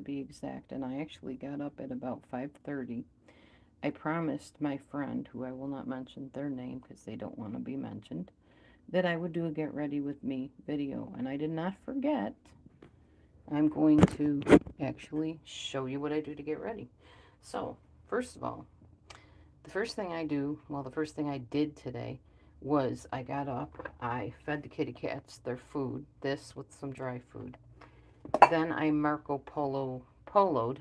be exact, and I actually got up at about 5:30. I promised my friend, who I will not mention their name because they don't want to be mentioned, that I would do a get ready with me video, and I did not forget. I'm going to actually show you what I do to get ready. So, first of all, the first thing I do, well, the first thing I did today was I got up, I fed the kitty cats their food, this with some dry food. Then I Poloed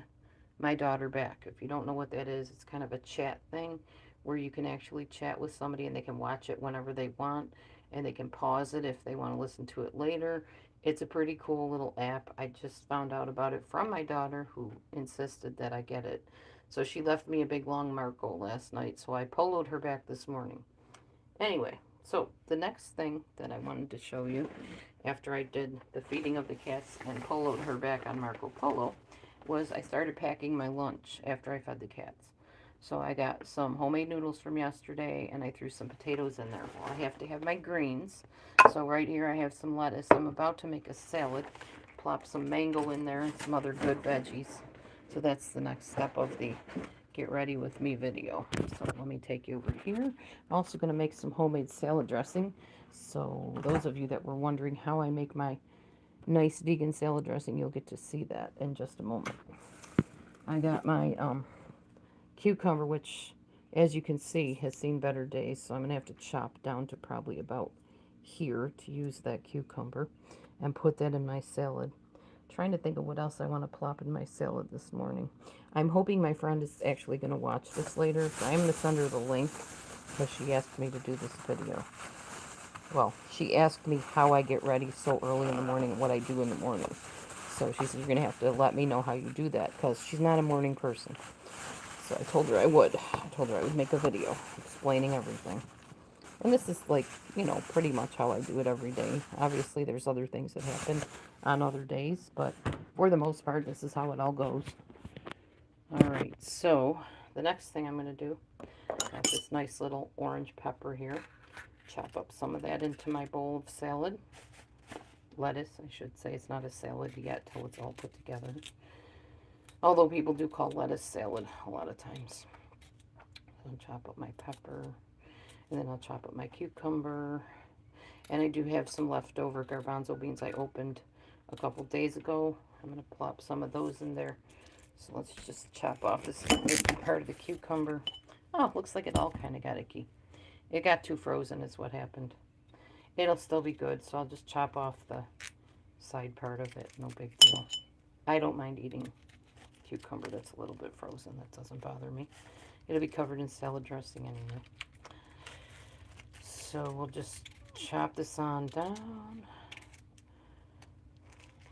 my daughter back. If you don't know what that is, it's kind of a chat thing where you can actually chat with somebody and they can watch it whenever they want and they can pause it if they want to listen to it later. It's a pretty cool little app. I just found out about it from my daughter who insisted that I get it. So she left me a big long Marco last night, so I poloed her back this morning. Anyway, so the next thing that I wanted to show you after I did the feeding of the cats and poloed her back on Marco Polo was I started packing my lunch after I fed the cats. So I got some homemade noodles from yesterday and I threw some potatoes in there. Well, I have to have my greens. So right here I have some lettuce. I'm about to make a salad. Plop some mango in there and some other good veggies. So that's the next step of the get ready with me video. So let me take you over here. I'm also going to make some homemade salad dressing. So those of you that were wondering how I make my nice vegan salad dressing, you'll get to see that in just a moment. I got my cucumber, which as you can see has seen better days, so I'm going to have to chop down to probably about here to use that cucumber and put that in my salad. Trying to think of what else I want to plop in my salad this morning. I'm hoping my friend is actually going to watch this later, so I'm going to send her the link because she asked me to do this video. Well, she asked me how I get ready so early in the morning, what I do in the morning. So she said, you're going to have to let me know how you do that because she's not a morning person. So I told her I would. I told her I would make a video explaining everything. And this is like, pretty much how I do it every day. Obviously, there's other things that happen on other days, but for the most part, this is how it all goes. All right, so the next thing I'm going to do, I have this nice little orange pepper here. Chop up some of that into my bowl of salad. Lettuce, I should say. It's not a salad yet till it's all put together. Although people do call lettuce salad a lot of times. So I'll chop up my pepper. And then I'll chop up my cucumber. And I do have some leftover garbanzo beans I opened a couple days ago. I'm going to plop some of those in there. So let's just chop off this part of the cucumber. Oh, looks like it all kind of got icky. It got too frozen is what happened. It'll still be good, so I'll just chop off the side part of it. No big deal. I don't mind eating cucumber that's a little bit frozen. That doesn't bother me. It'll be covered in salad dressing anyway. So we'll just chop this on down.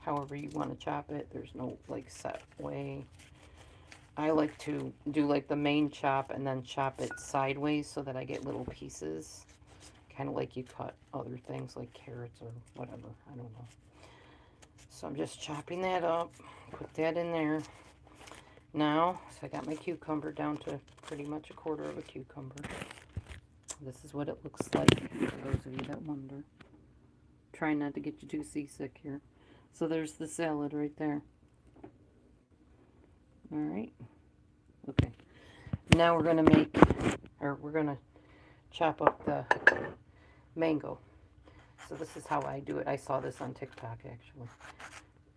However you want to chop it. There's no like set way. I like to do like the main chop and then chop it sideways so that I get little pieces. Kind of like you cut other things like carrots or whatever. I don't know. So I'm just chopping that up. Put that in there. Now, so I got my cucumber down to pretty much a quarter of a cucumber. This is what it looks like for those of you that wonder. Trying not to get you too seasick here. So there's the salad right there. All right. Okay. Now we're going to chop up the mango. So this is how I do it. I saw this on TikTok actually.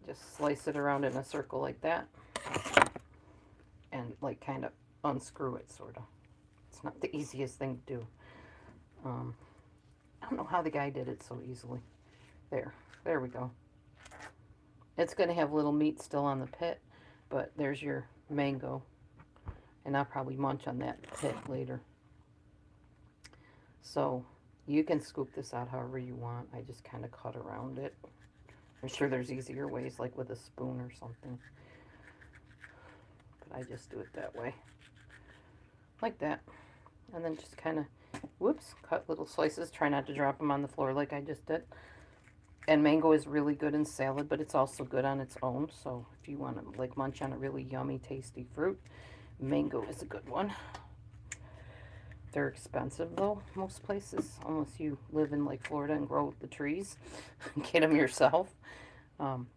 Just slice it around in a circle like that. And like kind of unscrew it sort of. It's not the easiest thing to do. I don't know how the guy did it so easily. There we go. It's going to have little meat still on the pit, but there's your mango. And I'll probably munch on that pit later. So you can scoop this out however you want. I just kind of cut around it. I'm sure there's easier ways, like with a spoon or something. But I just do it that way. Like that. And then just kind of, cut little slices. Try not to drop them on the floor like I just did. And mango is really good in salad, but it's also good on its own. So if you want to like munch on a really yummy, tasty fruit, mango is a good one. They're expensive though, most places, unless you live in like Florida and grow the trees and get them yourself.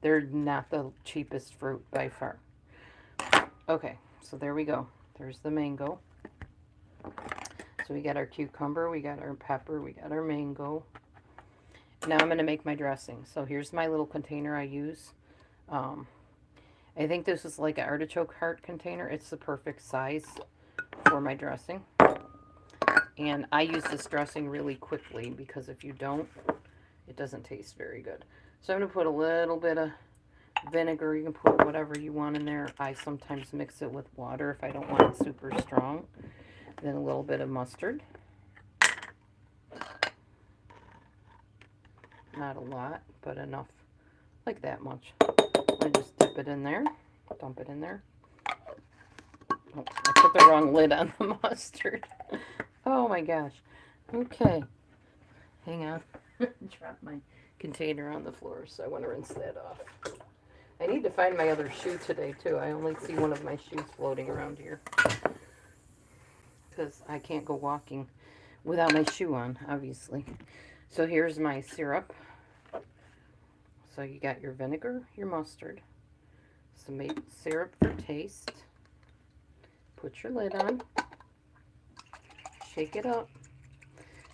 They're not the cheapest fruit by far. Okay, so there we go. There's the mango. So we got our cucumber, we got our pepper, we got our mango. Now I'm going to make my dressing. So here's my little container I use. Um, I think this is like an artichoke heart container. It's the perfect size for my dressing. And I use this dressing really quickly because if you don't, it doesn't taste very good. So I'm going to put a little bit of vinegar. You can put whatever you want in there. I sometimes mix it with water if I don't want it super strong. Then a little bit of mustard. Not a lot, but enough. Like that much. I just dip it in there. Dump it in there. Oh, I put the wrong lid on the mustard. Oh my gosh. Okay. Hang on. Dropped my container on the floor, so I want to rinse that off. I need to find my other shoe today, too. I only see one of my shoes floating around here. Because I can't go walking without my shoe on, obviously. So here's my syrup. So you got your vinegar, your mustard, some maple syrup for taste. Put your lid on. Shake it up.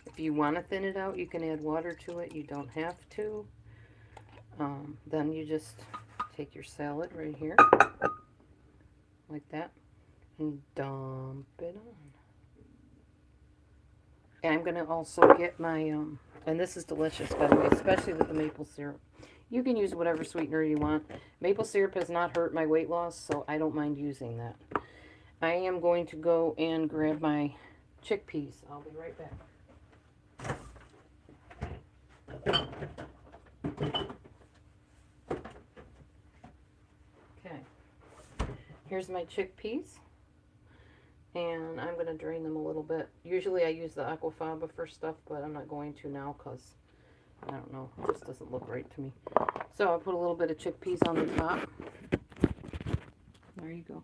If you want to thin it out, you can add water to it. You don't have to. Then you just take your salad right here, like that, and dump it on. And I'm going to also get my, and this is delicious, by the way, especially with the maple syrup. You can use whatever sweetener you want. Maple syrup has not hurt my weight loss, so I don't mind using that. I am going to go and grab my chickpeas. I'll be right back. Okay. Here's my chickpeas. And I'm going to drain them a little bit. Usually I use the aquafaba for stuff, but I'm not going to now because, I don't know, it just doesn't look right to me. So I'll put a little bit of chickpeas on the top. There you go.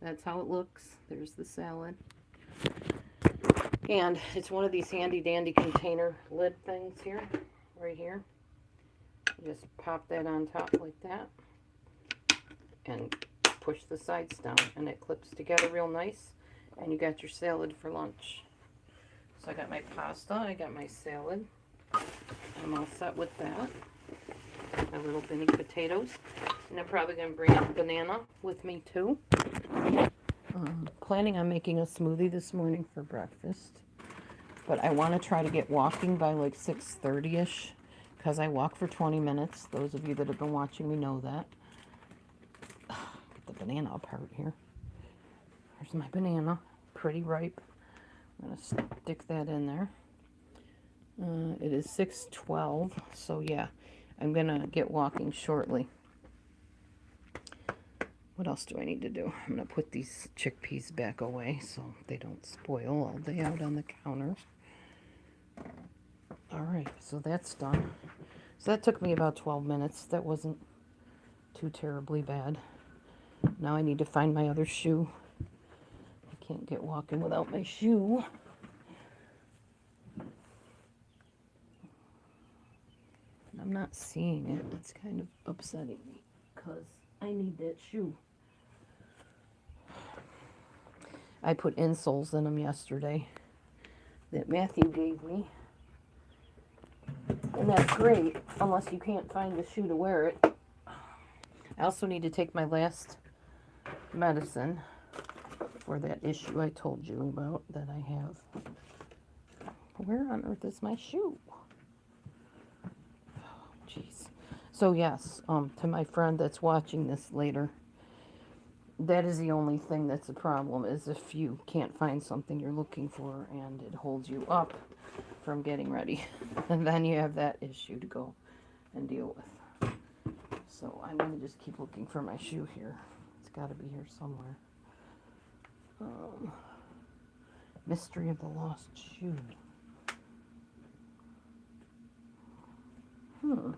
That's how it looks. There's the salad. And it's one of these handy dandy container lid things here, right here. You just pop that on top like that. And push the sides down and it clips together real nice, and you got your salad for lunch. So I got my pasta, I got my salad. I'm all set with that. My little mini potatoes. And I'm probably going to bring a banana with me too. Planning on making a smoothie this morning for breakfast. But I want to try to get walking by like 6:30ish because I walk for 20 minutes. Those of you that have been watching me know that. The banana apart here. Here's my banana, pretty ripe. I'm going to stick that in there. It is 6:12, so yeah, I'm going to get walking shortly. What else do I need to do? I'm going to put these chickpeas back away so they don't spoil all day out on the counter. Alright, so that's done. So that took me about 12 minutes. That wasn't too terribly bad. Now I need to find my other shoe. I can't get walking without my shoe. I'm not seeing it. It's kind of upsetting me because I need that shoe. I put insoles in them yesterday that Matthew gave me. And that's great, unless you can't find the shoe to wear it. I also need to take my last medicine for that issue I told you about that I have. Where on earth is my shoe? Jeez. So yes, to my friend that's watching this later, that is the only thing that's a problem, is if you can't find something you're looking for and it holds you up from getting ready. And then you have that issue to go and deal with. So I'm going to just keep looking for my shoe here. It's got to be here somewhere. Mystery of the Lost Shoe. I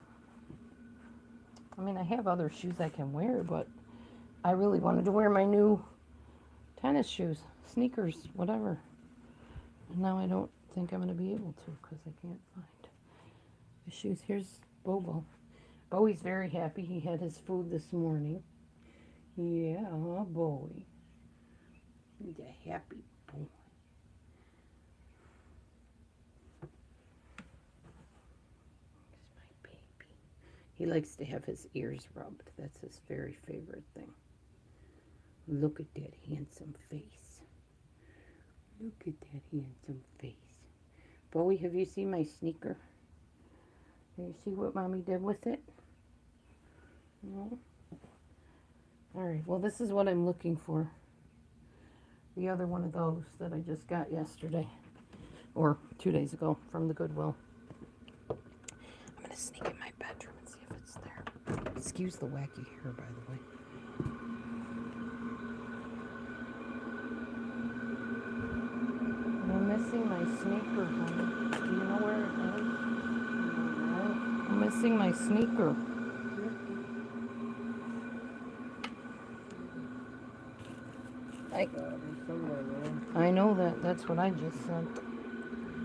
mean, I have other shoes I can wear, but I really wanted to wear my new tennis shoes, sneakers, whatever. And now I don't think I'm going to be able to because I can't find the shoes. Here's Bobo. Bowie's very happy. He had his food this morning. Yeah, boy. He's a happy boy. He's my baby. He likes to have his ears rubbed. That's his very favorite thing. Look at that handsome face. Look at that handsome face. Bowie, have you seen my sneaker? Can you see what Mommy did with it? No? Alright, well this is what I'm looking for. The other one of those that I just got yesterday. Or 2 days ago from the Goodwill. I'm going to sneak in my bedroom and see if it's there. Excuse the wacky hair, by the way. I'm missing my sneaker, honey. Do you know where it is? I'm missing my sneaker. I know that. That's what I just said.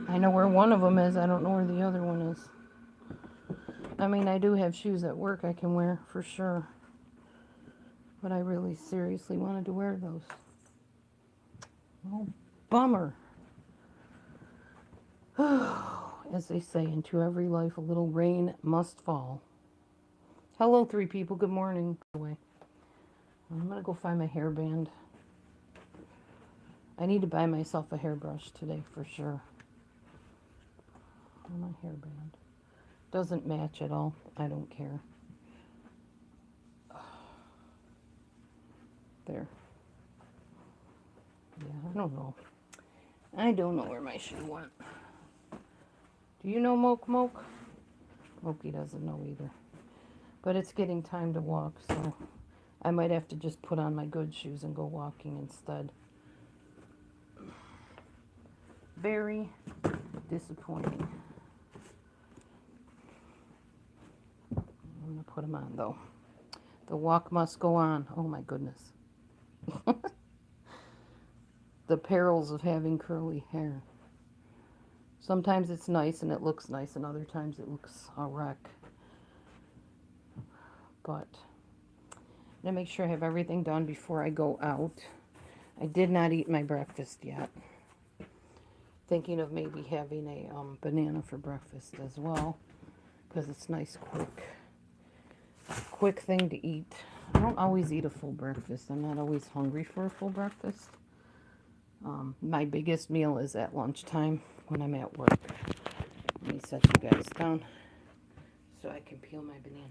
I know where one of them is. I don't know where the other one is. I mean, I do have shoes at work I can wear for sure. But I really seriously wanted to wear those. Oh, bummer. As they say, into every life a little rain must fall. Hello, 3 people. Good morning. I'm going to go find my hairband. I need to buy myself a hairbrush today for sure. My hairband. Doesn't match at all. I don't care. There. Yeah, I don't know. I don't know where my shoe went. Do you know Moke? Mokey doesn't know either. But it's getting time to walk, so I might have to just put on my good shoes and go walking instead. Very disappointing. I'm going to put them on, though. The walk must go on. Oh, my goodness. The perils of having curly hair. Sometimes it's nice and it looks nice, and other times it looks a wreck. But I'm going to make sure I have everything done before I go out. I did not eat my breakfast yet. Thinking of maybe having a banana for breakfast as well, because it's nice, quick thing to eat. I don't always eat a full breakfast. I'm not always hungry for a full breakfast. My biggest meal is at lunchtime when I'm at work. Let me set you guys down so I can peel my banana.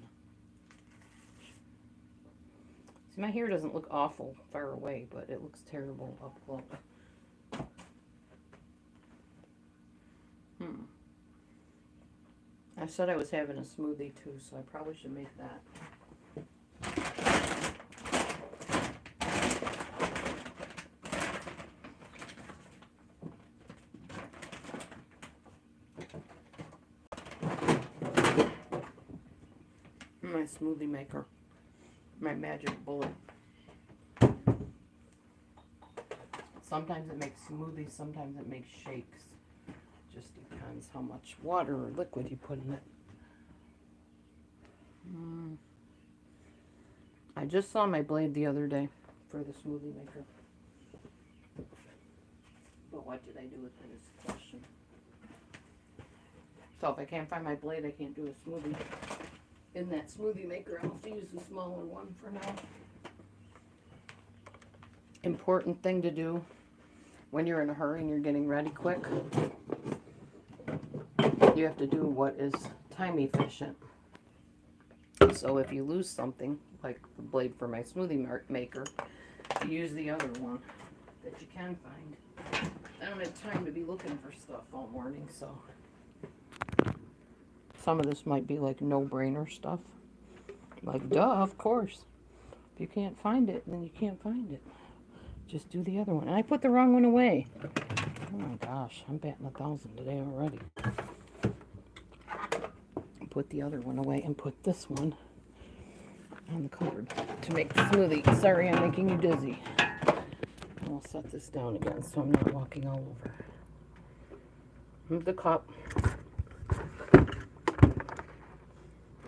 See, my hair doesn't look awful far away, but it looks terrible up close. I said I was having a smoothie too, so I probably should make that. My smoothie maker. My magic bullet. Sometimes it makes smoothies, sometimes it makes shakes. Just depends how much water or liquid you put in it. I just saw my blade the other day for the smoothie maker. But what did I do with it is the question. So if I can't find my blade, I can't do a smoothie. In that smoothie maker, I'll have to use the smaller one for now. Important thing to do when you're in a hurry and you're getting ready quick. You have to do what is time efficient. So if you lose something, like the blade for my smoothie maker, you use the other one that you can find. I don't have time to be looking for stuff all morning, so some of this might be like no-brainer stuff. Like, duh, of course. If you can't find it, then you can't find it. Just do the other one. And I put the wrong one away. Oh my gosh, I'm batting 1,000 today already. Put the other one away and put this one on the cupboard to make the smoothie. Sorry, I'm making you dizzy. I'll set this down again so I'm not walking all over. Move the cup.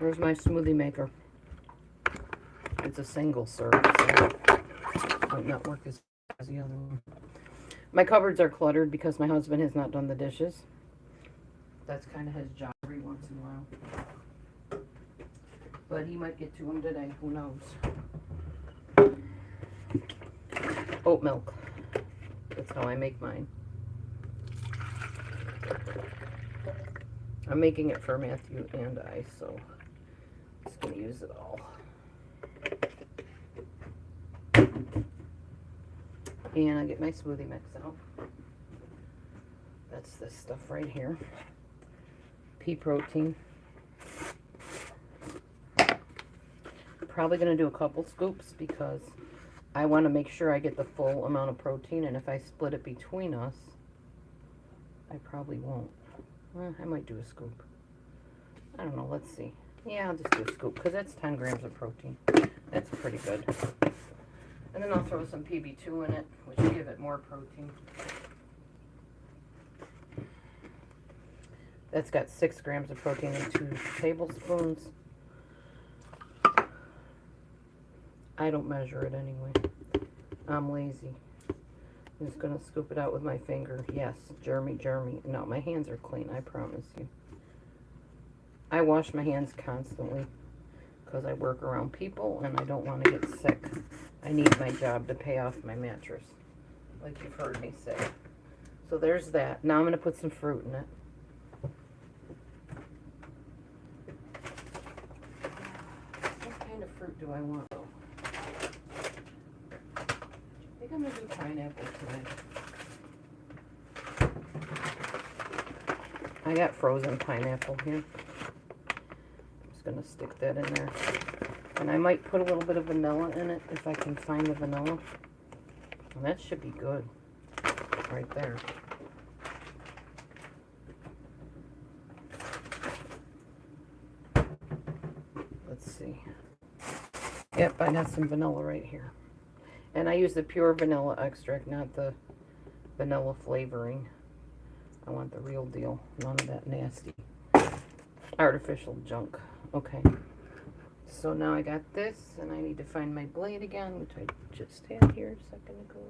There's my smoothie maker. It's a single serve, so it might not work as the other one. My cupboards are cluttered because my husband has not done the dishes. That's kind of his job every once in a while. But he might get to them today. Who knows? Oat milk. That's how I make mine. I'm making it for Matthew and I, so I'm just going to use it all. And I get my smoothie mix out. That's this stuff right here. Pea protein. Probably going to do a couple scoops because I want to make sure I get the full amount of protein, and if I split it between us, I probably won't. Well, I might do a scoop. I don't know, let's see. Yeah, I'll just do a scoop because that's 10 grams of protein. That's pretty good. And then I'll throw some PB2 in it, which will give it more protein. That's got 6 grams of protein and 2 tablespoons. I don't measure it anyway. I'm lazy. I'm just going to scoop it out with my finger. Yes, germy. No, my hands are clean, I promise you. I wash my hands constantly because I work around people and I don't want to get sick. I need my job to pay off my mattress, like you've heard me say. So there's that. Now I'm going to put some fruit in it. What kind of fruit do I want, though? I think I'm going to do pineapple today. I got frozen pineapple here. I'm just going to stick that in there. And I might put a little bit of vanilla in it if I can find the vanilla. And that should be good. Right there. Let's see. Yep, I got some vanilla right here. And I use the pure vanilla extract, not the vanilla flavoring. I want the real deal. None of that nasty artificial junk. Okay. So now I got this, and I need to find my blade again, which I just had here a second ago.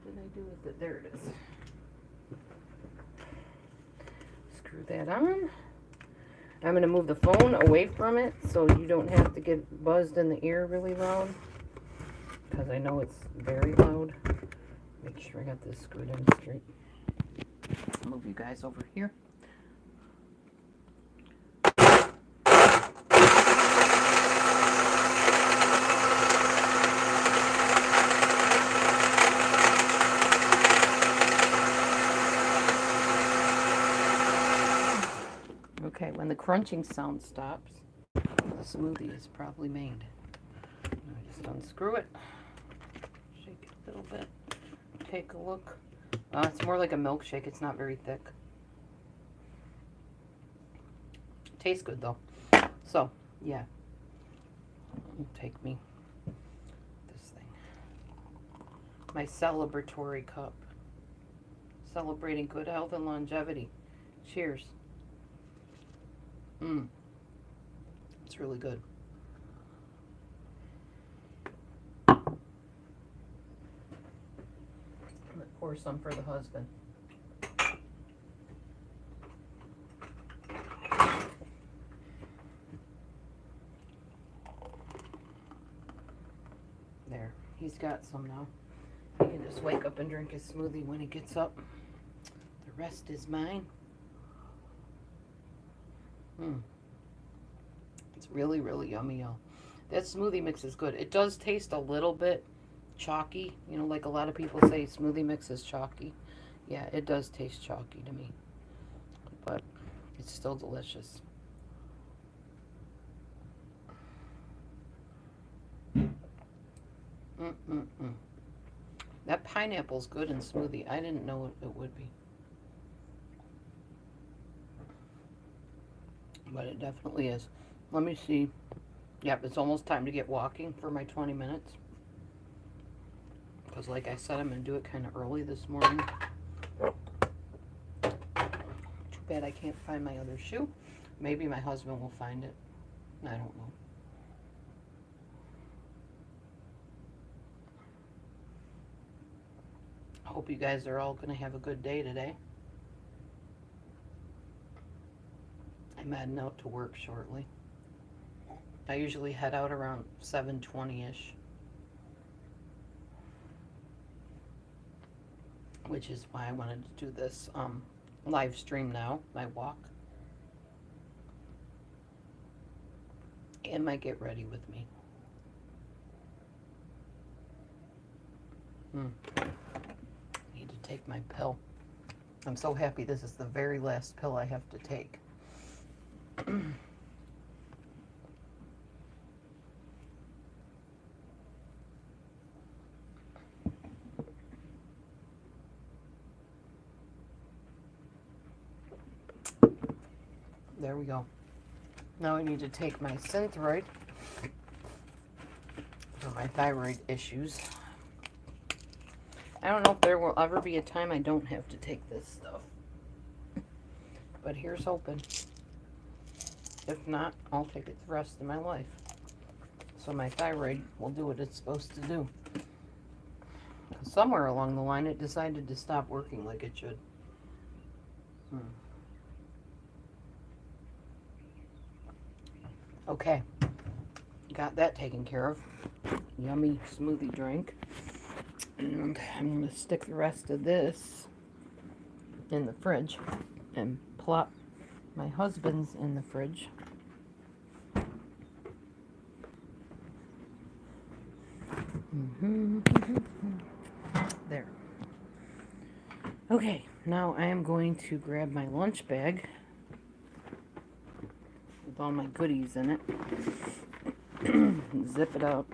What did I do with it? There it is. Screw that on. I'm going to move the phone away from it so you don't have to get buzzed in the ear really loud, because I know it's very loud. Make sure I got this screwed in straight. Move you guys over here. Okay, when the crunching sound stops, the smoothie is probably made. I just unscrew it, shake it a little bit, take a look. It's more like a milkshake. It's not very thick. Tastes good though. So, yeah. Take me this thing. My celebratory cup. Celebrating good health and longevity. Cheers. It's really good. I'm gonna pour some for the husband. There, he's got some now. He can just wake up and drink his smoothie when he gets up. The rest is mine. It's really, really yummy, y'all. That smoothie mix is good. It does taste a little bit chalky. You know, like a lot of people say smoothie mix is chalky. Yeah, it does taste chalky to me. But it's still delicious. That pineapple's good in smoothie. I didn't know it would be. But it definitely is. Let me see. Yep, it's almost time to get walking for my 20 minutes. Because like I said, I'm going to do it kind of early this morning. Too bad I can't find my other shoe. Maybe my husband will find it. I don't know. Hope you guys are all going to have a good day today. I'm heading out to work shortly. I usually head out around 7:20-ish. Which is why I wanted to do this live stream now, my walk. And my get ready with me. Need to take my pill. I'm so happy this is the very last pill I have to take. There we go. Now I need to take my Synthroid for my thyroid issues. I don't know if there will ever be a time I don't have to take this stuff. But here's hoping. If not, I'll take it the rest of my life. So my thyroid will do what it's supposed to do. Somewhere along the line, it decided to stop working like it should. Okay. Got that taken care of. Yummy smoothie drink. And I'm going to stick the rest of this in the fridge and plop my husband's in the fridge. There. Okay, now I am going to grab my lunch bag with all my goodies in it. Zip it up.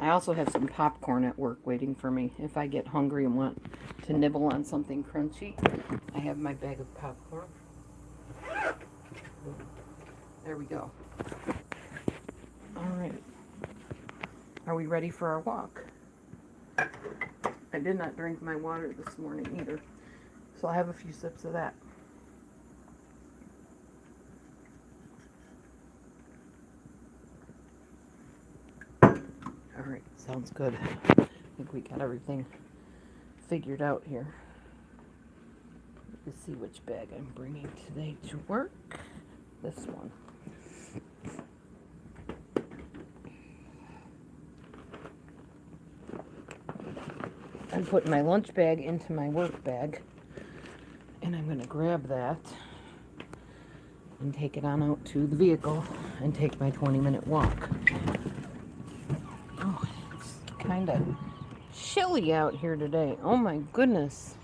I also have some popcorn at work waiting for me. If I get hungry and want to nibble on something crunchy, I have my bag of popcorn. There we go. All right. Are we ready for our walk? I did not drink my water this morning either, so I'll have a few sips of that. Alright, sounds good. I think we got everything figured out here. Let's see which bag I'm bringing today to work. This one. I'm putting my lunch bag into my work bag, and I'm going to grab that and take it on out to the vehicle and take my 20-minute walk. Oh, it's kind of chilly out here today. Oh my goodness.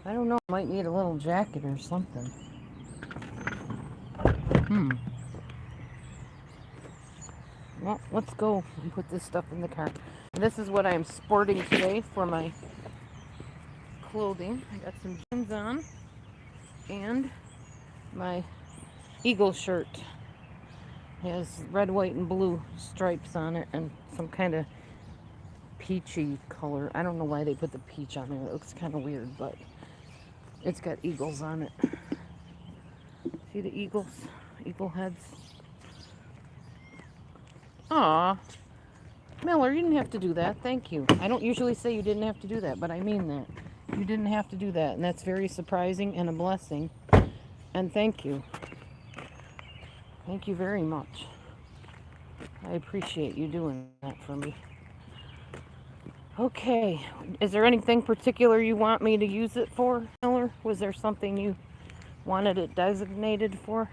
I don't know, I might need a little jacket or something. Well, let's go and put this stuff in the car. This is what I'm sporting today for my clothing. I got some jeans on and my Eagle shirt. It has red, white, and blue stripes on it and some kind of peachy color. I don't know why they put the peach on there. It looks kind of weird, but it's got eagles on it. See the eagles? Eagle heads. Aw. Miller, you didn't have to do that. Thank you. I don't usually say you didn't have to do that, but I mean that. You didn't have to do that, and that's very surprising and a blessing. And thank you. Thank you very much. I appreciate you doing that for me. Okay. Is there anything particular you want me to use it for, Miller? Was there something you wanted it designated for?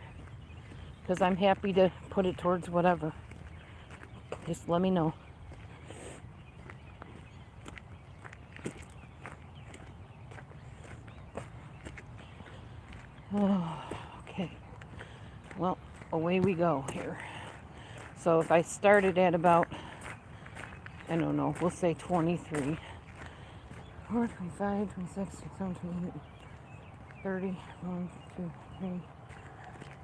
Because I'm happy to put it towards whatever. Just let me know. Oh, okay. Well, away we go here. So if I started at about, I don't know, we'll say 23, 4, 25, 26, 27, 28, 30, 1, 2, 3,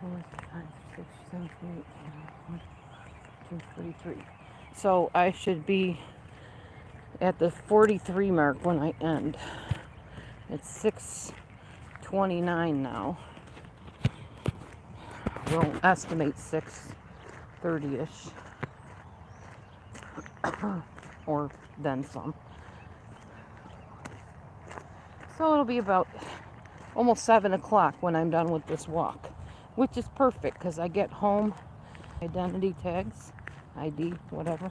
4, 5, 6, 7, 8, 1, 2, 43. So I should be at the 43 mark when I end. It's 6:29 now. We'll estimate 6:30-ish. or then some. So it'll be about almost 7 o'clock when I'm done with this walk, which is perfect because I get home, identity tags, ID, whatever,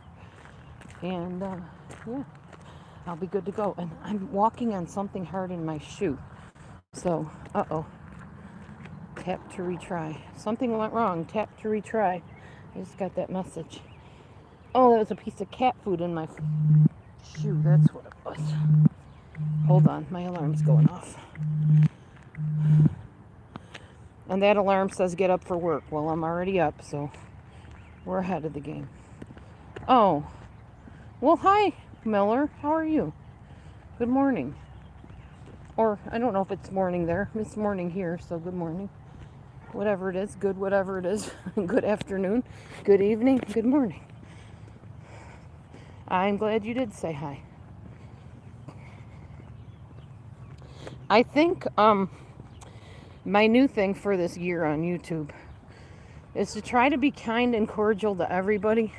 and yeah, I'll be good to go. And I'm walking on something hard in my shoe. So, tap to retry. Something went wrong. Tap to retry. I just got that message. Oh, there was a piece of cat food in my shoe. That's what it was. Hold on, my alarm's going off. And that alarm says get up for work. Well, I'm already up, so we're ahead of the game. Oh, well, hi, Miller. How are you? Good morning. Or, I don't know if it's morning there. It's morning here, so good morning. Whatever it is, good whatever it is. Good afternoon, good evening, good morning. I'm glad you did say hi. I think my new thing for this year on YouTube is to try to be kind and cordial to everybody,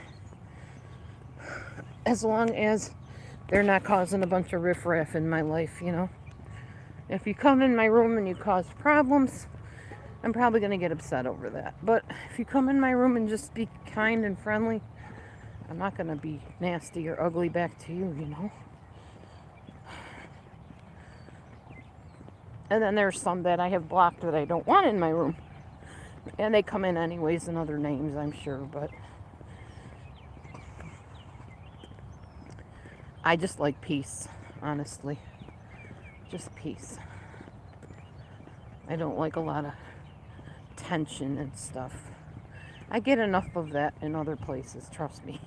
as long as they're not causing a bunch of riffraff in my life, you know. If you come in my room and you cause problems, I'm probably going to get upset over that. But if you come in my room and just be kind and friendly, I'm not going to be nasty or ugly back to you, you know. And then there's some that I have blocked that I don't want in my room. And they come in anyways in other names, I'm sure. But I just like peace, honestly. Just peace. I don't like a lot of tension and stuff. I get enough of that in other places, trust me.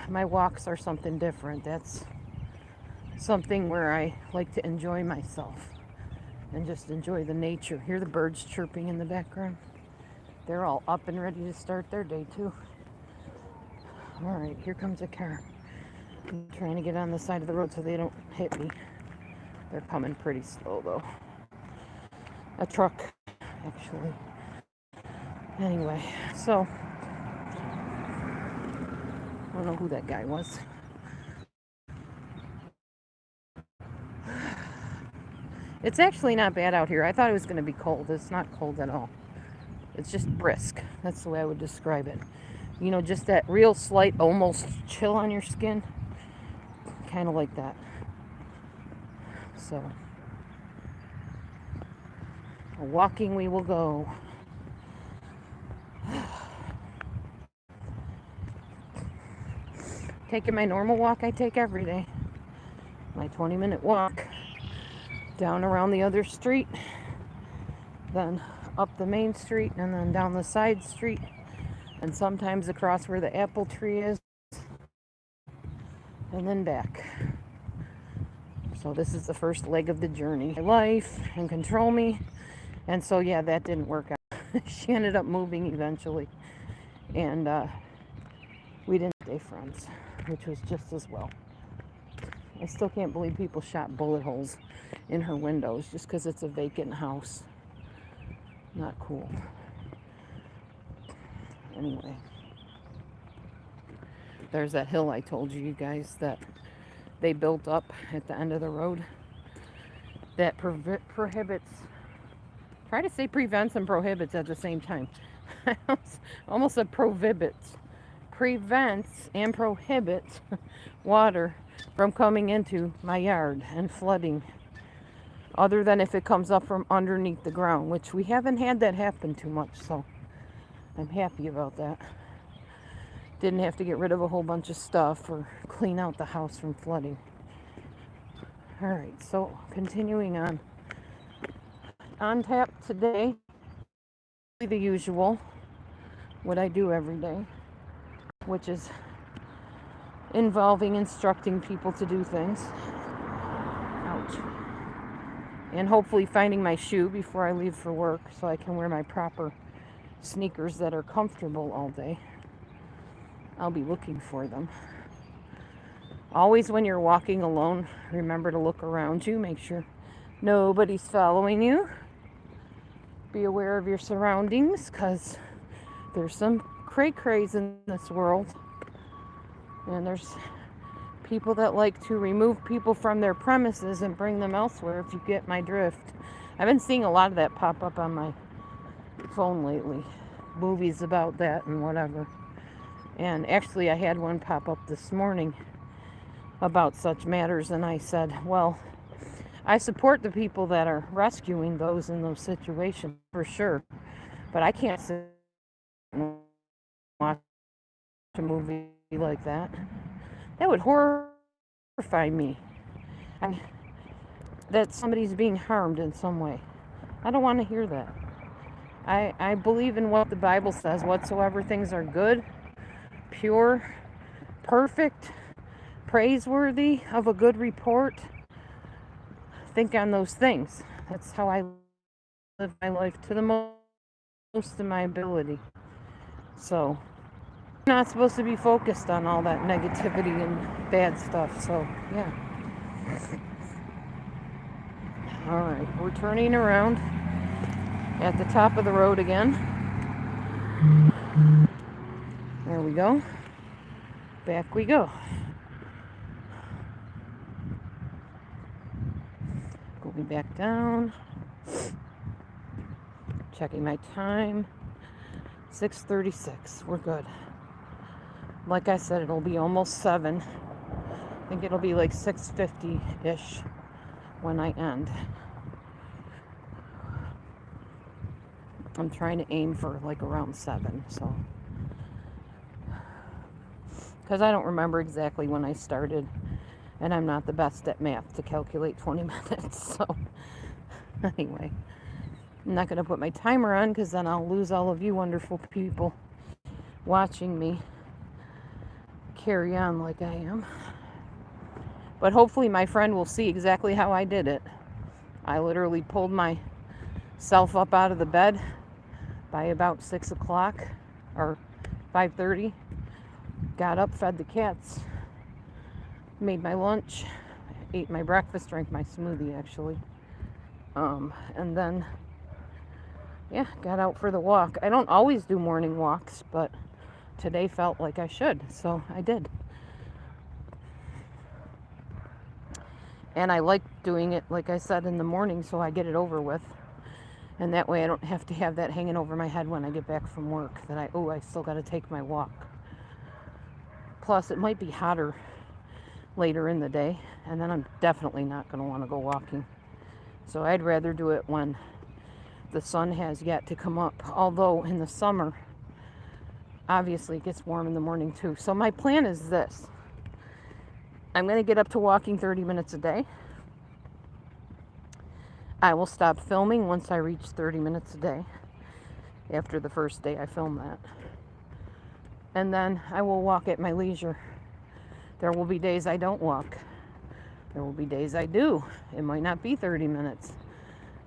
My walks are something different. That's something where I like to enjoy myself and just enjoy the nature. Hear the birds chirping in the background. They're all up and ready to start their day too. All right, here comes a car. I'm trying to get on the side of the road so they don't hit me. They're coming pretty slow though. A truck, actually. Anyway, so I don't know who that guy was. It's actually not bad out here. I thought it was going to be cold. It's not cold at all. It's just brisk. That's the way I would describe it. You know, just that real slight, almost chill on your skin. Kind of like that. So, walking we will go. Taking my normal walk I take every day. My 20-minute walk down around the other street, then up the main street, and then down the side street, and sometimes across where the apple tree is, and then back. So this is the first leg of the journey. My life and control me. And so yeah, that didn't work out. She ended up moving eventually, and we didn't stay friends, which was just as well. I still can't believe people shot bullet holes in her windows just because it's a vacant house. Not cool. Anyway, there's that hill I told you guys that they built up at the end of the road that prohibits, try to say prevents and prohibits at the same time. Almost said prohibits. Prevents and prohibits water from coming into my yard and flooding, other than if it comes up from underneath the ground, which we haven't had that happen too much, so I'm happy about that. Didn't have to get rid of a whole bunch of stuff or clean out the house from flooding. All right, so continuing on tap today, the usual, what I do every day, which is involving instructing people to do things. Ouch. And hopefully finding my shoe before I leave for work so I can wear my proper sneakers that are comfortable all day. I'll be looking for them. Always when you're walking alone, remember to look around you. Make sure nobody's following you. Be aware of your surroundings, because there's some cray-crays in this world. And there's people that like to remove people from their premises and bring them elsewhere, if you get my drift. I've been seeing a lot of that pop up on my phone lately. Movies about that and whatever. And actually, I had one pop up this morning about such matters, and I said, well, I support the people that are rescuing those in those situations for sure, but I can't sit and watch a movie like that. That would horrify me. I, that somebody's being harmed in some way. I don't want to hear that. I believe in what the Bible says. Whatsoever things are good, pure, perfect, praiseworthy, of a good report, think on those things. That's how I live my life to the most of my ability. So, I'm not supposed to be focused on all that negativity and bad stuff. So, yeah. All right, we're turning around at the top of the road again. There we go. Back we go. Going back down. Checking my time. 6:36. We're good. Like I said, it'll be almost 7. I think it'll be like 6:50-ish when I end. I'm trying to aim for like around 7, so. Because I don't remember exactly when I started, and I'm not the best at math to calculate 20 minutes, so. Anyway, I'm not going to put my timer on because then I'll lose all of you wonderful people watching me carry on like I am. But hopefully my friend will see exactly how I did it. I literally pulled myself up out of the bed by about 6 o'clock or 5:30. Got up, fed the cats, made my lunch, ate my breakfast, drank my smoothie actually. And then, yeah, got out for the walk. I don't always do morning walks, but today felt like I should, so I did. And I like doing it, like I said, in the morning so I get it over with. And that way I don't have to have that hanging over my head when I get back from work, that I still got to take my walk. Plus, it might be hotter later in the day, and then I'm definitely not going to want to go walking. So I'd rather do it when the sun has yet to come up. Although in the summer, obviously it gets warm in the morning too. So my plan is this. I'm going to get up to walking 30 minutes a day. I will stop filming once I reach 30 minutes a day. After the first day I film that. And then I will walk at my leisure. There will be days I don't walk. There will be days I do. It might not be 30 minutes.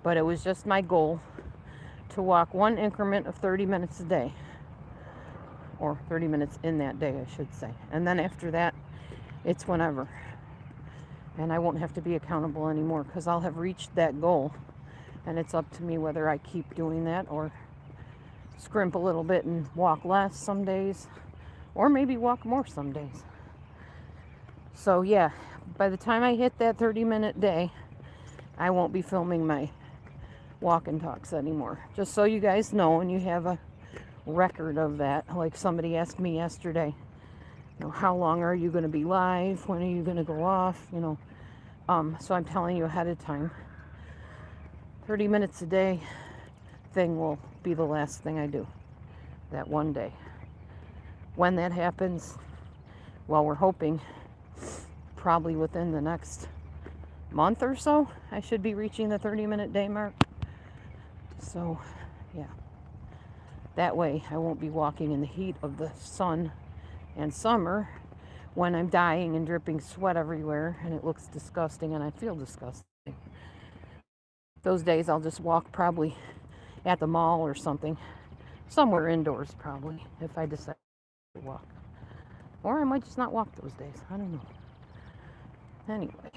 But it was just my goal to walk one increment of 30 minutes a day. Or 30 minutes in that day, I should say. And then after that, it's whenever. And I won't have to be accountable anymore because I'll have reached that goal. And it's up to me whether I keep doing that or scrimp a little bit and walk less some days. Or maybe walk more some days. So yeah, by the time I hit that 30-minute day, I won't be filming my walk and talks anymore. Just so you guys know and you have a record of that. Like somebody asked me yesterday, how long are you going to be live? When are you going to go off? So I'm telling you ahead of time. 30 minutes a day thing will be the last thing I do. That one day. When that happens, well, we're hoping probably within the next month or so, I should be reaching the 30-minute day mark. So, yeah. That way, I won't be walking in the heat of the sun and summer when I'm dying and dripping sweat everywhere and it looks disgusting and I feel disgusting. Those days, I'll just walk probably at the mall or something. Somewhere indoors, probably, if I decide to walk. Or I might just not walk those days. I don't know. Anyway.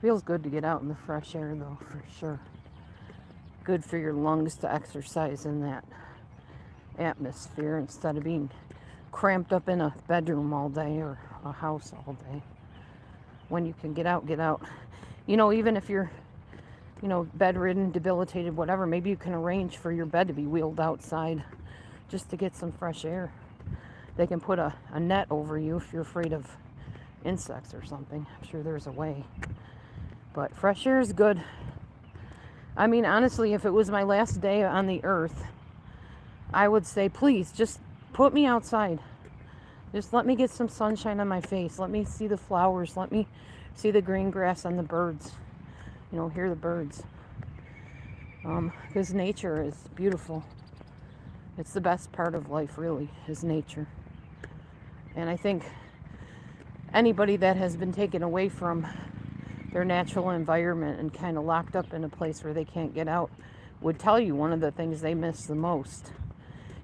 Feels good to get out in the fresh air, though, for sure. Good for your lungs to exercise in that atmosphere instead of being cramped up in a bedroom all day or a house all day. When you can get out, get out. You know, even if you're, bedridden, debilitated, whatever, maybe you can arrange for your bed to be wheeled outside just to get some fresh air. They can put a net over you if you're afraid of insects or something. I'm sure there's a way. But fresh air is good. I mean, honestly, if it was my last day on the earth, I would say, please, just put me outside. Just let me get some sunshine on my face. Let me see the flowers. Let me see the green grass and the birds. Hear the birds. Because nature is beautiful. It's the best part of life, really, is nature. And I think anybody that has been taken away from their natural environment and kind of locked up in a place where they can't get out would tell you one of the things they miss the most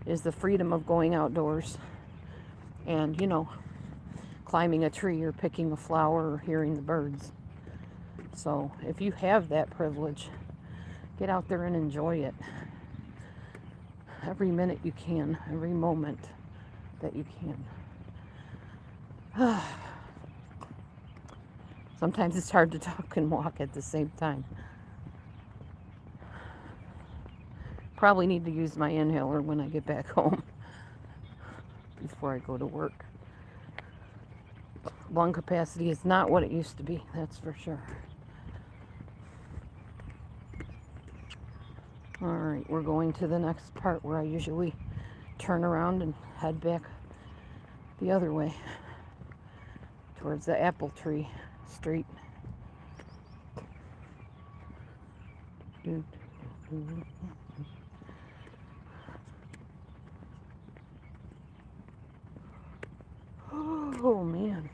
is the freedom of going outdoors and, climbing a tree or picking a flower or hearing the birds. So if you have that privilege, get out there and enjoy it. Every minute you can, every moment that you can. Sometimes it's hard to talk and walk at the same time. Probably need to use my inhaler when I get back home before I go to work. Lung capacity is not what it used to be, that's for sure. Alright, we're going to the next part where I usually turn around and head back the other way towards the apple tree street. Oh man.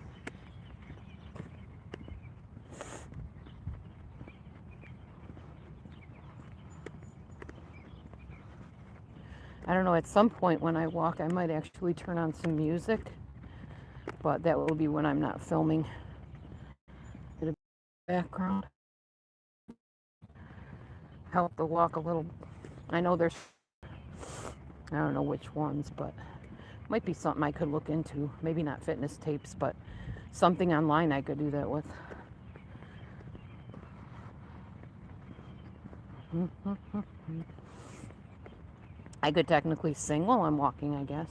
I don't know, at some point when I walk I might actually turn on some music, but that will be when I'm not filming. It'll be background. Help the walk a little. I know I don't know which ones, but might be something I could look into. Maybe not fitness tapes, but something online I could do that with. I could technically sing while I'm walking, I guess.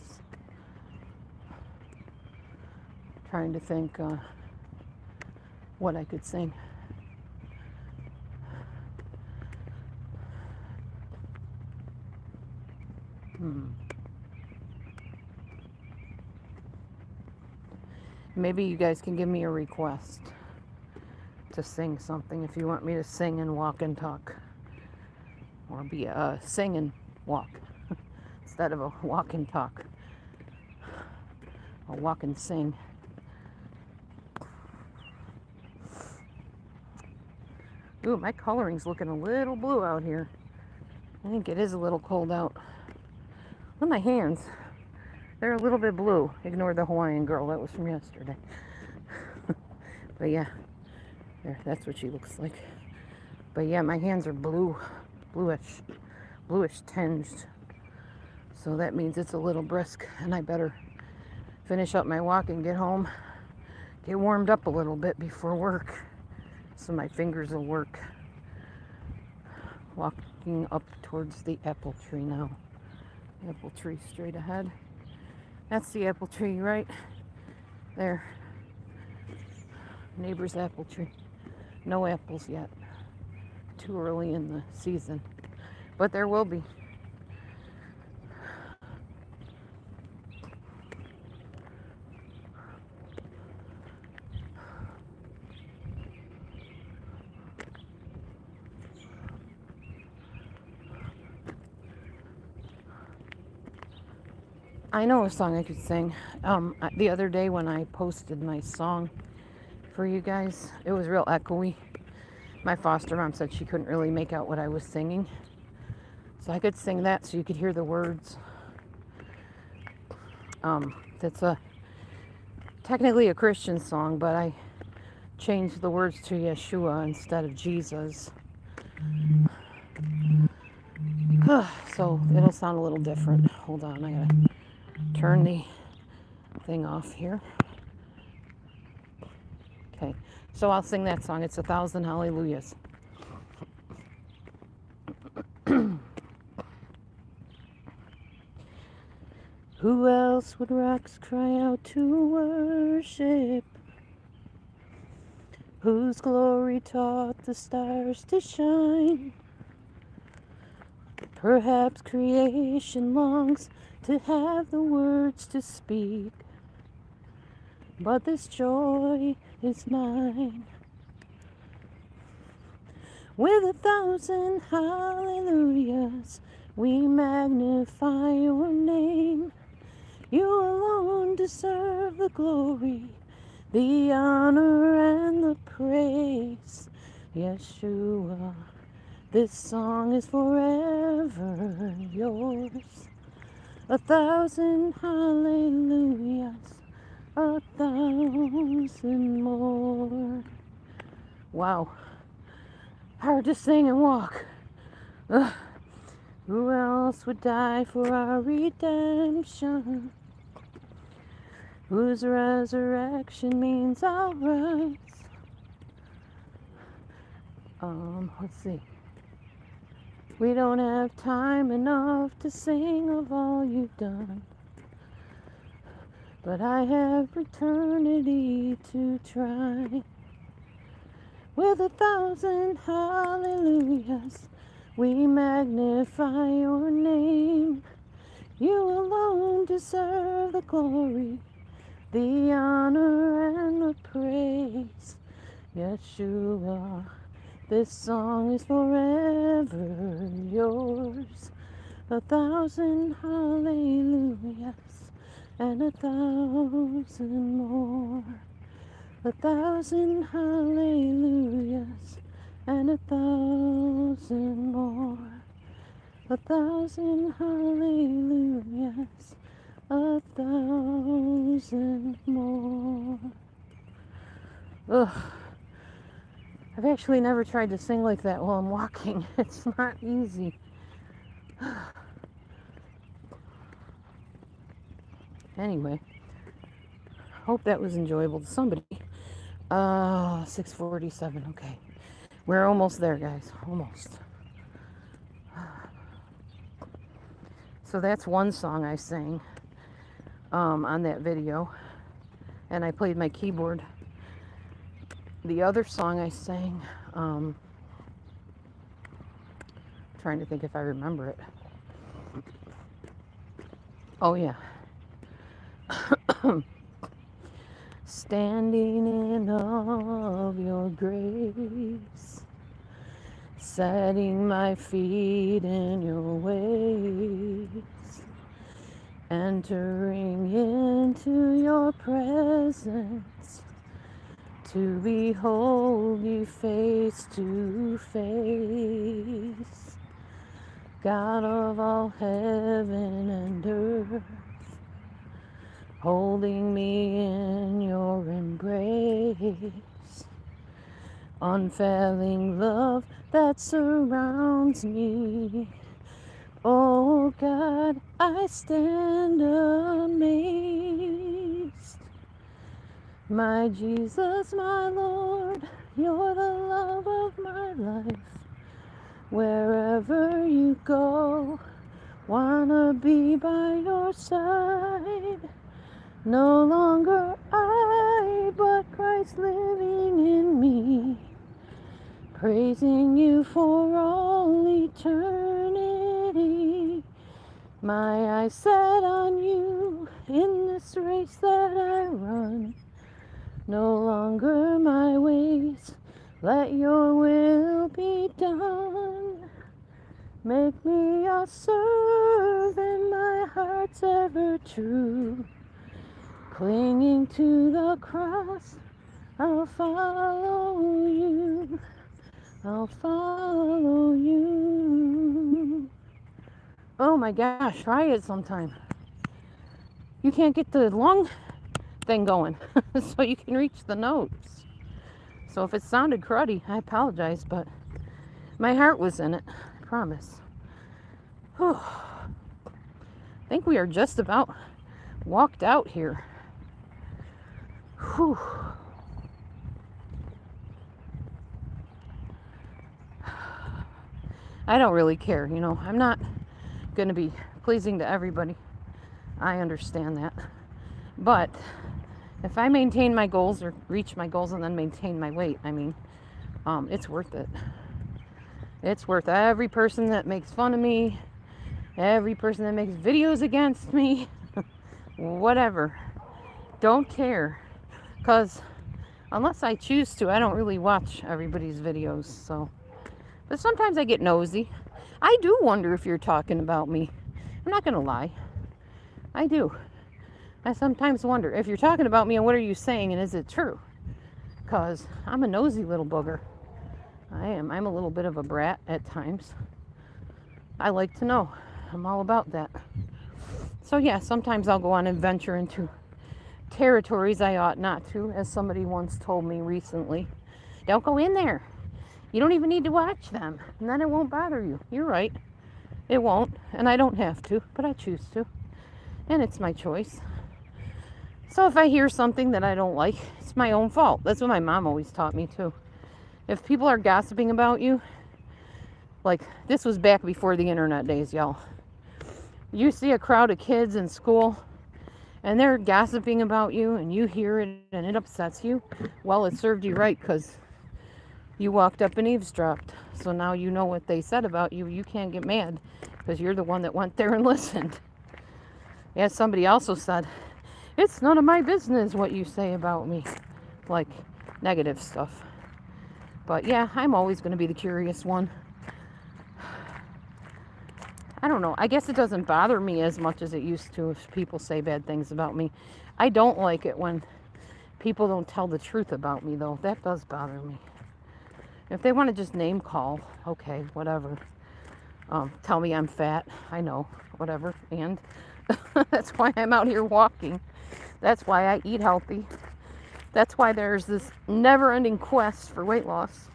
Trying to think what I could sing. Maybe you guys can give me a request to sing something if you want me to sing and walk and talk. Or be sing and walk instead of a walk and talk. I'll walk and sing. Ooh, my coloring's looking a little blue out here. I think it is a little cold out. Look at my hands. They're a little bit blue. Ignore the Hawaiian girl. That was from yesterday. But yeah, there, that's what she looks like. But yeah, my hands are bluish tinged. So that means it's a little brisk, and I better finish up my walk and get home. Get warmed up a little bit before work, so my fingers will work. Walking up towards the apple tree now. Apple tree straight ahead. That's the apple tree right there. Neighbor's apple tree. No apples yet. Too early in the season. But there will be. I know a song I could sing. The other day when I posted my song for you guys, it was real echoey. My foster mom said she couldn't really make out what I was singing. So I could sing that so you could hear the words. That's technically a Christian song, but I changed the words to Yeshua instead of Jesus. So it'll sound a little different. Hold on, I gotta turn the thing off here. Okay, so I'll sing that song. It's 1,000 Hallelujahs. Who else would rocks cry out to worship? Whose glory taught the stars to shine? Perhaps creation longs to have the words to speak, but this joy is mine. With 1,000 hallelujahs, we magnify your name. You alone deserve the glory, the honor and the praise. Yeshua, this song is forever yours. 1,000 hallelujahs, 1,000 more. Wow. Hard to sing and walk. Ugh. Who else would die for our redemption? Whose resurrection means I'll rise. Let's see. We don't have time enough to sing of all you've done, but I have eternity to try. With 1,000 hallelujahs, we magnify your name. You alone deserve the glory, the honor and the praise. Yeshua, this song is forever yours. 1,000 hallelujahs and 1,000 more. 1,000 hallelujahs and 1,000 more. 1,000 hallelujahs, 1,000 more. Ugh. I've actually never tried to sing like that while I'm walking. It's not easy. Anyway, hope that was enjoyable to somebody. 6:47. Okay, we're almost there, guys. Almost. So that's one song I sang on that video, and I played my keyboard. The other song I sang, trying to think if I remember it. Oh yeah. Standing in awe of your grace, setting my feet in your ways, entering into your presence, to behold you face to face, God of all heaven and earth, holding me in your embrace, unfailing love that surrounds me. Oh God, I stand amazed. My Jesus, my Lord, you're the love of my life. Wherever you go, wanna be by your side. No longer I, but Christ living in me, praising you for all eternity. My eyes set on you in this race that I run. No longer my ways, let your will be done. Make me your servant, my heart's ever true. Clinging to the cross, I'll follow you. I'll follow you. Oh my gosh, try it sometime. You can't get the lung thing going, so you can reach the notes. So if it sounded cruddy, I apologize, but my heart was in it, I promise. Whew. I think we are just about walked out here. Whew. I don't really care, you know. I'm not going to be pleasing to everybody. I understand that. But if I maintain my goals or reach my goals and then maintain my weight, I mean, it's worth it. It's worth every person that makes fun of me, every person that makes videos against me, whatever. Don't care. Because unless I choose to, I don't really watch everybody's videos. So, but sometimes I get nosy. I do wonder if you're talking about me. I'm not going to lie. I do. I sometimes wonder if you're talking about me and what are you saying and is it true? Because I'm a nosy little booger. I am. I'm a little bit of a brat at times. I like to know. I'm all about that. So yeah, sometimes I'll go on and venture into territories I ought not to, as somebody once told me recently. Don't go in there. You don't even need to watch them, and then it won't bother you. You're right. It won't, and I don't have to, but I choose to. And it's my choice. So if I hear something that I don't like, it's my own fault. That's what my mom always taught me too. If people are gossiping about you, like this was back before the internet days, y'all. You see a crowd of kids in school and they're gossiping about you and you hear it and it upsets you. Well, it served you right because you walked up and eavesdropped. So now you know what they said about you. You can't get mad because you're the one that went there and listened. As somebody also said, it's none of my business what you say about me. Like negative stuff. But yeah, I'm always going to be the curious one. I don't know. I guess it doesn't bother me as much as it used to if people say bad things about me. I don't like it when people don't tell the truth about me, though. That does bother me. If they want to just name call, okay, whatever. Tell me I'm fat. I know, whatever. And that's why I'm out here walking. That's why I eat healthy. That's why there's this never-ending quest for weight loss.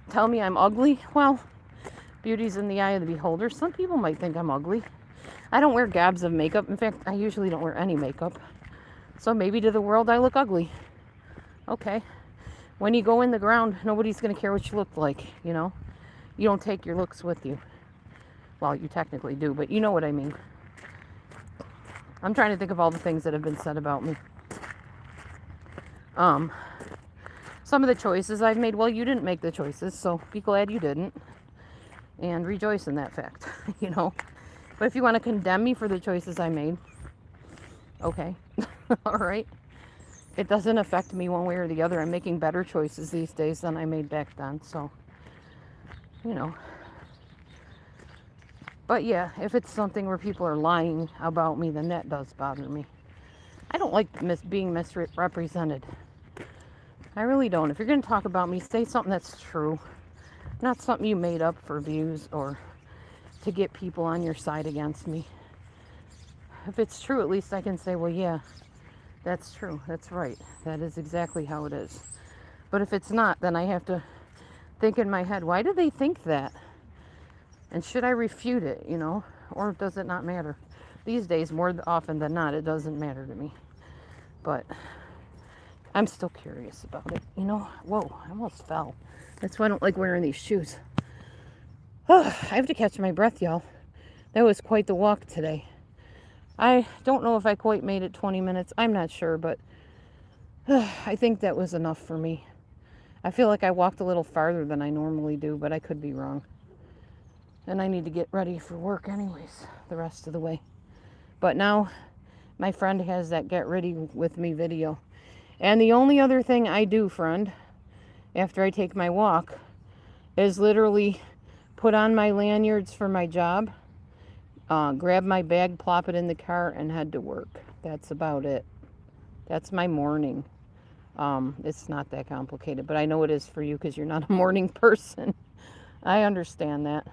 Tell me I'm ugly? Well, beauty's in the eye of the beholder. Some people might think I'm ugly. I don't wear gobs of makeup. In fact, I usually don't wear any makeup. So maybe to the world I look ugly. Okay. When you go in the ground, nobody's going to care what you look like, you know? You don't take your looks with you. Well, you technically do, but you know what I mean. I'm trying to think of all the things that have been said about me. Some of the choices I've made, well, you didn't make the choices, so be glad you didn't. And rejoice in that fact, you know. But if you want to condemn me for the choices I made, okay. All right. It doesn't affect me one way or the other. I'm making better choices these days than I made back then, so, you know. But yeah, if it's something where people are lying about me, then that does bother me. I don't like being misrepresented. I really don't. If you're going to talk about me, say something that's true. Not something you made up for views or to get people on your side against me. If it's true, at least I can say, well, yeah, that's true. That's right. That is exactly how it is. But if it's not, then I have to think in my head, why do they think that? And should I refute it, you know? Or does it not matter? These days, more often than not, it doesn't matter to me. But I'm still curious about it, you know? Whoa, I almost fell. That's why I don't like wearing these shoes. Oh, I have to catch my breath, y'all. That was quite the walk today. I don't know if I quite made it 20 minutes. I'm not sure, but I think that was enough for me. I feel like I walked a little farther than I normally do, but I could be wrong. And I need to get ready for work anyways, the rest of the way. But now, my friend has that Get Ready With Me video. And the only other thing I do, friend, after I take my walk, is literally put on my lanyards for my job, grab my bag, plop it in the car, and head to work. That's about it. That's my morning. It's not that complicated, but I know it is for you because you're not a morning person. I understand that.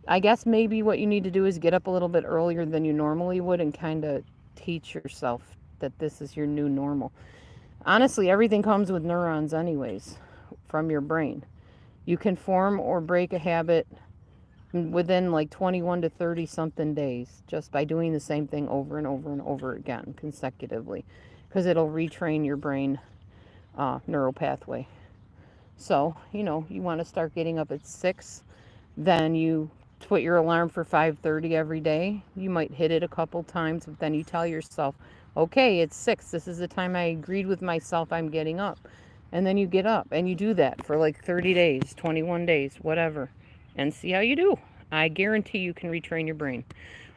I guess maybe what you need to do is get up a little bit earlier than you normally would and kind of teach yourself that this is your new normal. Honestly, everything comes with neurons anyways from your brain. You can form or break a habit within like 21 to 30 something days just by doing the same thing over and over and over again consecutively. because it'll retrain your brain neural pathway. So, you want to start getting up at 6, then you put your alarm for 5:30 every day. You might hit it a couple times, but then you tell yourself, okay, it's 6. This is the time I agreed with myself I'm getting up. And then you get up and you do that for like 30 days, 21 days, whatever, and see how you do. I guarantee you can retrain your brain.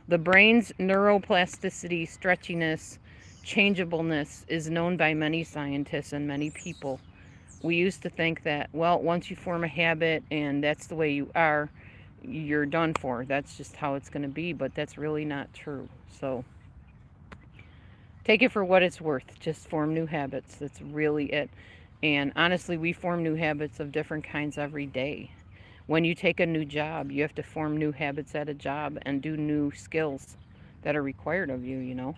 The brain's neuroplasticity, stretchiness, changeableness is known by many scientists and many people. We used to think that, well, once you form a habit and that's the way you are, you're done for. That's just how it's going to be, but that's really not true. So take it for what it's worth. Just form new habits. That's really it. And honestly, we form new habits of different kinds every day. When you take a new job, you have to form new habits at a job and do new skills that are required of you.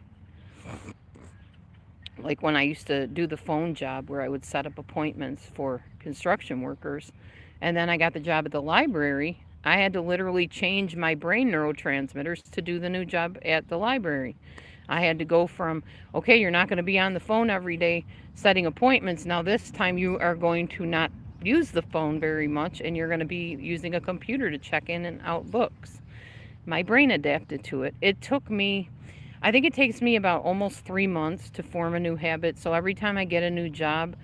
Like when I used to do the phone job where I would set up appointments for construction workers, and then I got the job at the library, I had to literally change my brain neurotransmitters to do the new job at the library. I had to go from, okay, you're not going to be on the phone every day setting appointments. Now, this time you are going to not use the phone very much and you're going to be using a computer to check in and out books. My brain adapted to it. It took me, I think it takes me about almost 3 months to form a new habit. So every time I get a new job,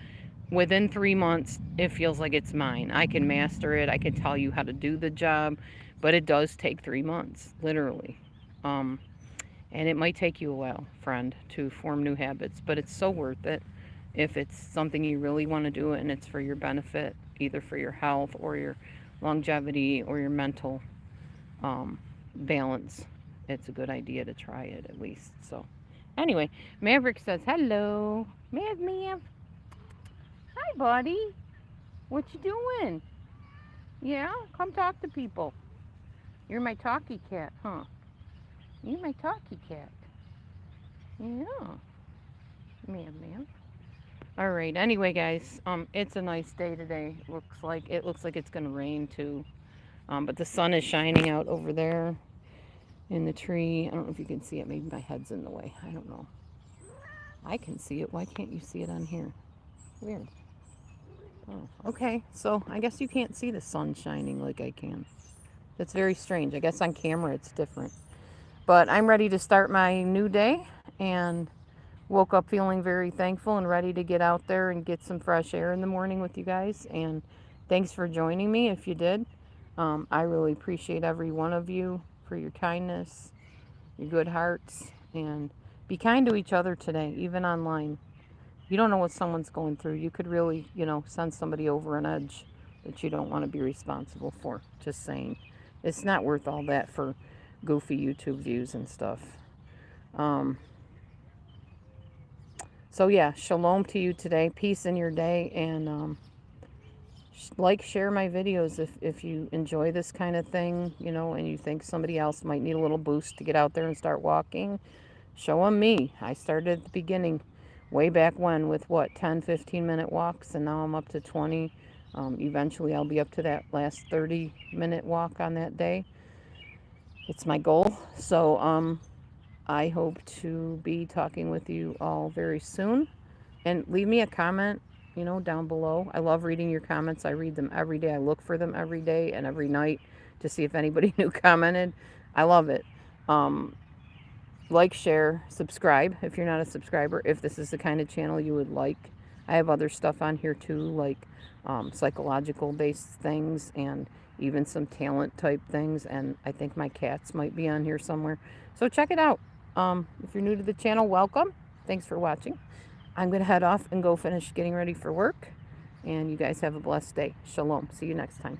within 3 months, it feels like it's mine. I can master it. I can tell you how to do the job, but it does take 3 months, literally. And it might take you a while, friend, to form new habits, but it's so worth it if it's something you really want to do and it's for your benefit, either for your health or your longevity or your mental balance. It's a good idea to try it at least. So, anyway, Maverick says, hello. Mav. Hi, buddy. What you doing? Yeah? Come talk to people. You're my talkie cat, huh? You're my talkie cat. Yeah. Man. All right. Anyway, guys, it's a nice day today. Looks like it's gonna rain too. But the sun is shining out over there in the tree. I don't know if you can see it. Maybe my head's in the way. I don't know. I can see it. Why can't you see it on here? Weird. Oh, okay. So I guess you can't see the sun shining like I can. That's very strange. I guess on camera it's different. But I'm ready to start my new day and woke up feeling very thankful and ready to get out there and get some fresh air in the morning with you guys. And thanks for joining me if you did. I really appreciate every one of you for your kindness, your good hearts, and be kind to each other today, even online. You don't know what someone's going through. You could really, send somebody over an edge that you don't want to be responsible for. Just saying. It's not worth all that for goofy YouTube views and stuff. So yeah, shalom to you today. Peace in your day. And share my videos if you enjoy this kind of thing, and you think somebody else might need a little boost to get out there and start walking. Show them me. I started at the beginning way back when with 10, 15-minute walks, and now I'm up to 20. Eventually I'll be up to that last 30-minute walk on that day. It's my goal. So I hope to be talking with you all very soon. And leave me a comment, down below. I love reading your comments. I read them every day. I look for them every day and every night to see if anybody new commented. I love it. Like, share, subscribe if you're not a subscriber, if this is the kind of channel you would like. I have other stuff on here too, like psychological based things and even some talent type things, and I think my cats might be on here somewhere. So check it out. If you're new to the channel, welcome. Thanks for watching. I'm going to head off and go finish getting ready for work, and you guys have a blessed day. Shalom. See you next time.